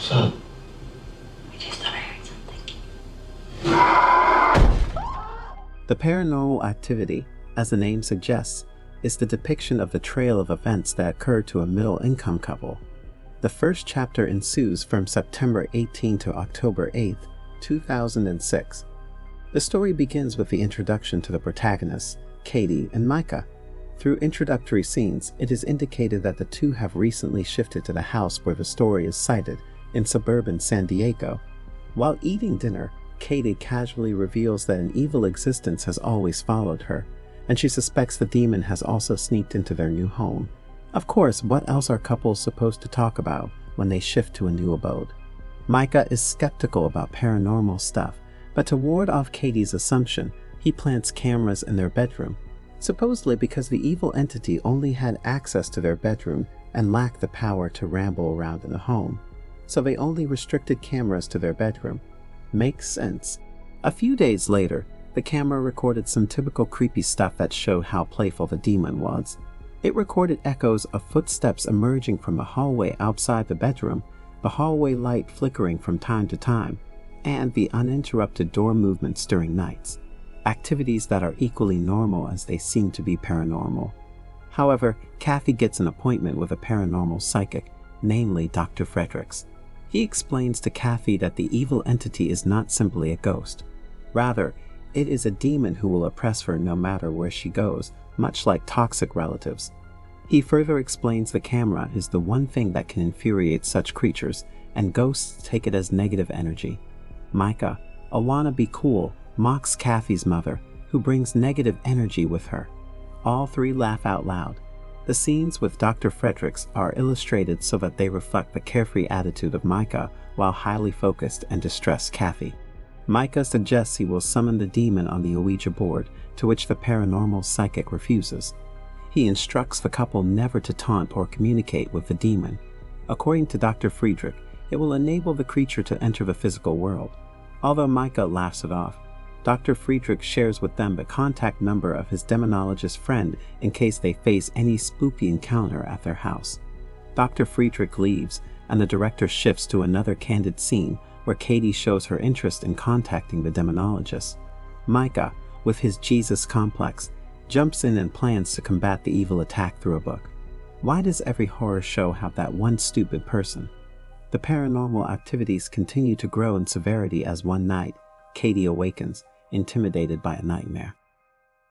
Son. I just thought I heard something. The paranormal activity, as the name suggests, is the depiction of the trail of events that occurred to a middle-income couple. The first chapter ensues from September 18 to October 8, 2006. The story begins with the introduction to the protagonists, Katie and Micah. Through introductory scenes, it is indicated that the two have recently shifted to the house where the story is cited, in suburban San Diego. While eating dinner, Katie casually reveals that an evil existence has always followed her, and she suspects the demon has also sneaked into their new home. Of course, what else are couples supposed to talk about when they shift to a new abode? Micah is skeptical about paranormal stuff, but to ward off Katie's assumption, he plants cameras in their bedroom, supposedly because the evil entity only had access to their bedroom and lacked the power to ramble around in the home. So they only restricted cameras to their bedroom. Makes sense. A few days later, the camera recorded some typical creepy stuff that showed how playful the demon was. It recorded echoes of footsteps emerging from the hallway outside the bedroom, the hallway light flickering from time to time, and the uninterrupted door movements during nights. Activities that are equally normal as they seem to be paranormal. However, Kathy gets an appointment with a paranormal psychic, namely Dr. Fredericks. He explains to Kathy that the evil entity is not simply a ghost. Rather, it is a demon who will oppress her no matter where she goes, much like toxic relatives. He further explains the camera is the one thing that can infuriate such creatures, and ghosts take it as negative energy. Micah, a wannabe cool, mocks Kathy's mother, who brings negative energy with her. All three laugh out loud. The scenes with Dr. Fredericks are illustrated so that they reflect the carefree attitude of Micah while highly focused and distressed Kathy. Micah suggests he will summon the demon on the Ouija board, to which the paranormal psychic refuses. He instructs the couple never to taunt or communicate with the demon. According to Dr. Friedrich, it will enable the creature to enter the physical world. Although Micah laughs it off, Dr. Friedrich shares with them the contact number of his demonologist friend in case they face any spooky encounter at their house. Dr. Friedrich leaves, and the director shifts to another candid scene where Katie shows her interest in contacting the demonologist. Micah, with his Jesus complex, jumps in and plans to combat the evil attack through a book. Why does every horror show have that one stupid person? The paranormal activities continue to grow in severity as one night, Katie awakens, intimidated by a nightmare.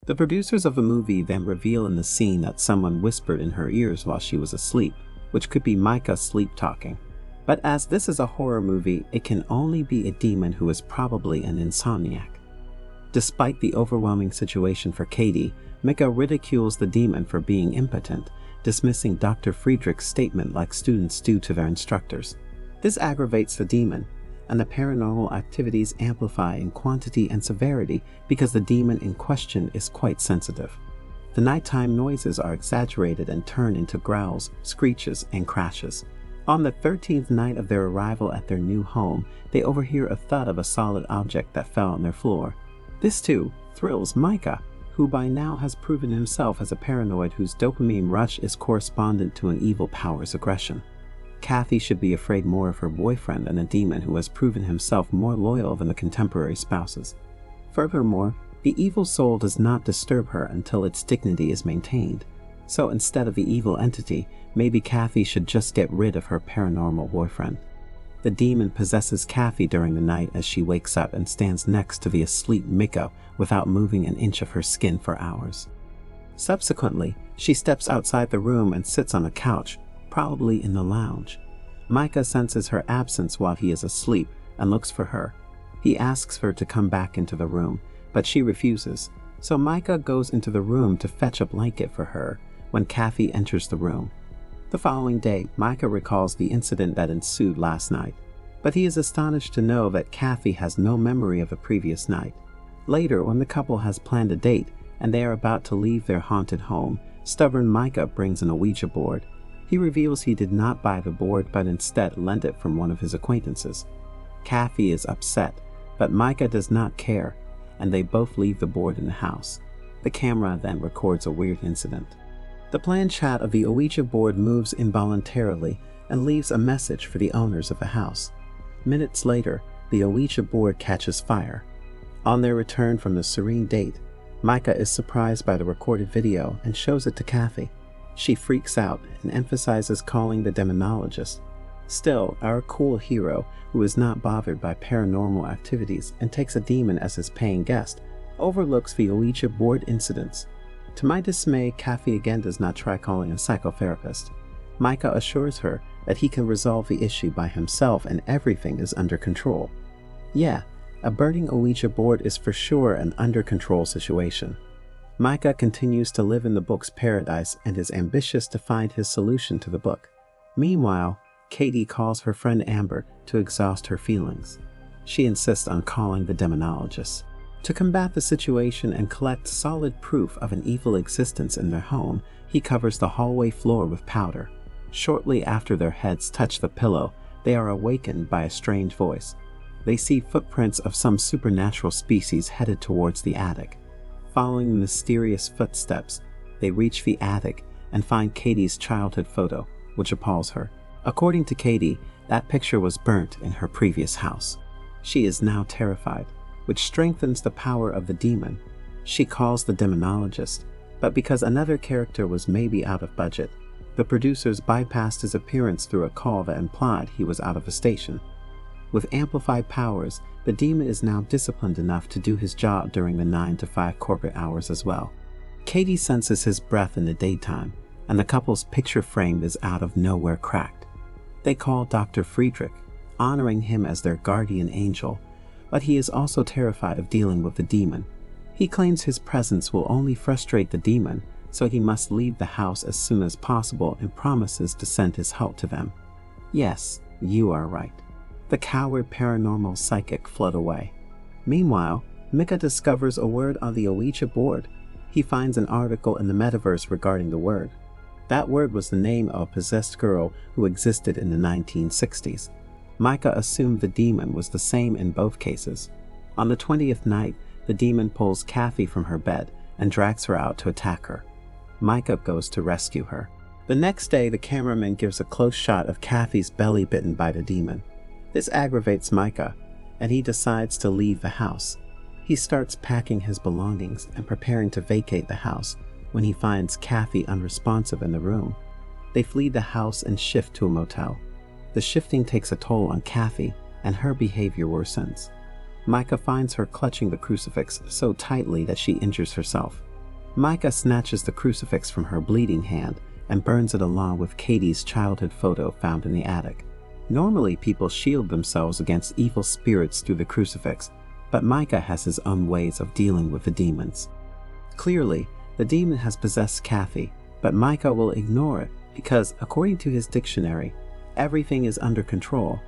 The producers of the movie then reveal in the scene that someone whispered in her ears while she was asleep, which could be Micah sleep talking. But as this is a horror movie, it can only be a demon who is probably an insomniac. Despite the overwhelming situation for Katie, Micah ridicules the demon for being impotent, dismissing Dr. Friedrich's statement like students do to their instructors. This aggravates the demon, and the paranormal activities amplify in quantity and severity because the demon in question is quite sensitive. The nighttime noises are exaggerated and turn into growls, screeches, and crashes. On the 13th night of their arrival at their new home, they overhear a thud of a solid object that fell on their floor. This too thrills Micah, who by now has proven himself as a paranoid whose dopamine rush is correspondent to an evil power's aggression. Kathy should be afraid more of her boyfriend than a demon who has proven himself more loyal than the contemporary spouses. Furthermore, the evil soul does not disturb her until its dignity is maintained. So instead of the evil entity, maybe Kathy should just get rid of her paranormal boyfriend. The demon possesses Kathy during the night as she wakes up and stands next to the asleep Micah without moving an inch of her skin for hours. Subsequently, she steps outside the room and sits on a couch, probably in the lounge. Micah senses her absence while he is asleep and looks for her. He asks her to come back into the room, but she refuses, so Micah goes into the room to fetch a blanket for her when Kathy enters the room. The following day, Micah recalls the incident that ensued last night, but he is astonished to know that Kathy has no memory of the previous night. Later, when the couple has planned a date and they are about to leave their haunted home, stubborn Micah brings an Ouija board. He reveals he did not buy the board but instead lent it from one of his acquaintances. Kathy is upset, but Micah does not care, and they both leave the board in the house. The camera then records a weird incident. The planned chat of the Ouija board moves involuntarily and leaves a message for the owners of the house. Minutes later, the Ouija board catches fire. On their return from the serene date, Micah is surprised by the recorded video and shows it to Kathy. She freaks out and emphasizes calling the demonologist. Still, our cool hero, who is not bothered by paranormal activities and takes a demon as his paying guest, overlooks the Ouija board incidents. To my dismay, Kathy again does not try calling a psychotherapist. Micah assures her that he can resolve the issue by himself and everything is under control. Yeah, a burning Ouija board is for sure an under control situation. Micah continues to live in the book's paradise and is ambitious to find his solution to the book. Meanwhile, Katie calls her friend Amber to exhaust her feelings. She insists on calling the demonologist. To combat the situation and collect solid proof of an evil existence in their home, he covers the hallway floor with powder. Shortly after their heads touch the pillow, they are awakened by a strange voice. They see footprints of some supernatural species headed towards the attic. Following the mysterious footsteps, they reach the attic and find Katie's childhood photo, which appalls her. According to Katie, that picture was burnt in her previous house. She is now terrified, which strengthens the power of the demon. She calls the demonologist, but because another character was maybe out of budget, the producers bypassed his appearance through a call that implied he was out of the station. With amplified powers, the demon is now disciplined enough to do his job during the 9 to 5 corporate hours as well. Katie senses his breath in the daytime, and the couple's picture frame is out of nowhere cracked. They call Dr. Friedrich, honoring him as their guardian angel, but he is also terrified of dealing with the demon. He claims his presence will only frustrate the demon, so he must leave the house as soon as possible and promises to send his help to them. Yes, you are right. The coward paranormal psychic fled away. Meanwhile, Micah discovers a word on the Ouija board. He finds an article in the metaverse regarding the word. That word was the name of a possessed girl who existed in the 1960s. Micah assumed the demon was the same in both cases. On the 20th night, the demon pulls Kathy from her bed and drags her out to attack her. Micah goes to rescue her. The next day, the cameraman gives a close shot of Kathy's belly bitten by the demon. This aggravates Micah, and he decides to leave the house. He starts packing his belongings and preparing to vacate the house when he finds Kathy unresponsive in the room. They flee the house and shift to a motel. The shifting takes a toll on Kathy, and her behavior worsens. Micah finds her clutching the crucifix so tightly that she injures herself. Micah snatches the crucifix from her bleeding hand and burns it along with Katie's childhood photo found in the attic. Normally, people shield themselves against evil spirits through the crucifix, but Micah has his own ways of dealing with the demons. Clearly, the demon has possessed Kathy, but Micah will ignore it because, according to his dictionary, everything is under control,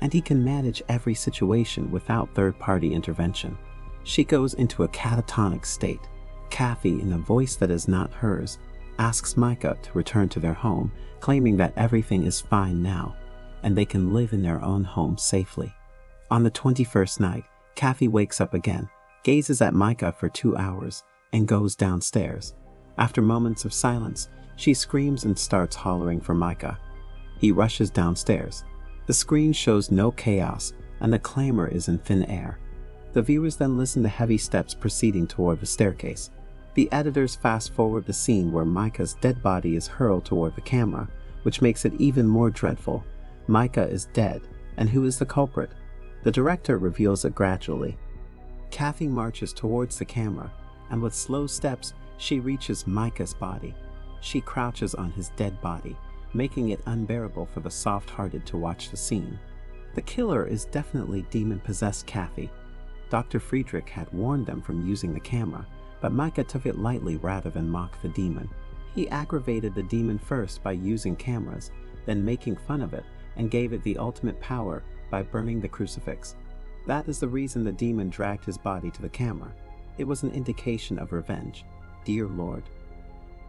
and he can manage every situation without third-party intervention. She goes into a catatonic state. Kathy, in a voice that is not hers, asks Micah to return to their home, claiming that everything is fine now, and they can live in their own home safely. On the 21st night, Kathy wakes up again, gazes at Micah for 2 hours, and goes downstairs. After moments of silence, she screams and starts hollering for Micah. He rushes downstairs. The screen shows no chaos, and the clamor is in thin air. The viewers then listen to heavy steps proceeding toward the staircase. The editors fast forward the scene where Micah's dead body is hurled toward the camera, which makes it even more dreadful. Micah is dead, and who is the culprit? The director reveals it gradually. Kathy marches towards the camera, and with slow steps, she reaches Micah's body. She crouches on his dead body, making it unbearable for the soft-hearted to watch the scene. The killer is definitely demon-possessed Kathy. Dr. Friedrich had warned them from using the camera, but Micah took it lightly rather than mock the demon. He aggravated the demon first by using cameras, then making fun of it, and gave it the ultimate power by burning the crucifix. That is the reason the demon dragged his body to the camera. It was an indication of revenge. Dear Lord.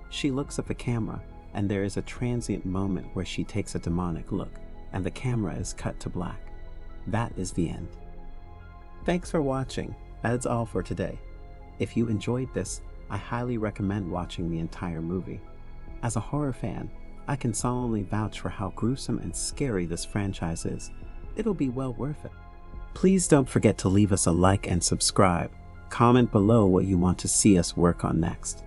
She looks at the camera, and there is a transient moment where she takes a demonic look, and the camera is cut to black. That is the end. Thanks for watching. That's all for today. If you enjoyed this, I highly recommend watching the entire movie. As a horror fan, I can solemnly vouch for how gruesome and scary this franchise is. It'll be well worth it. Please don't forget to leave us a like and subscribe. Comment below what you want to see us work on next.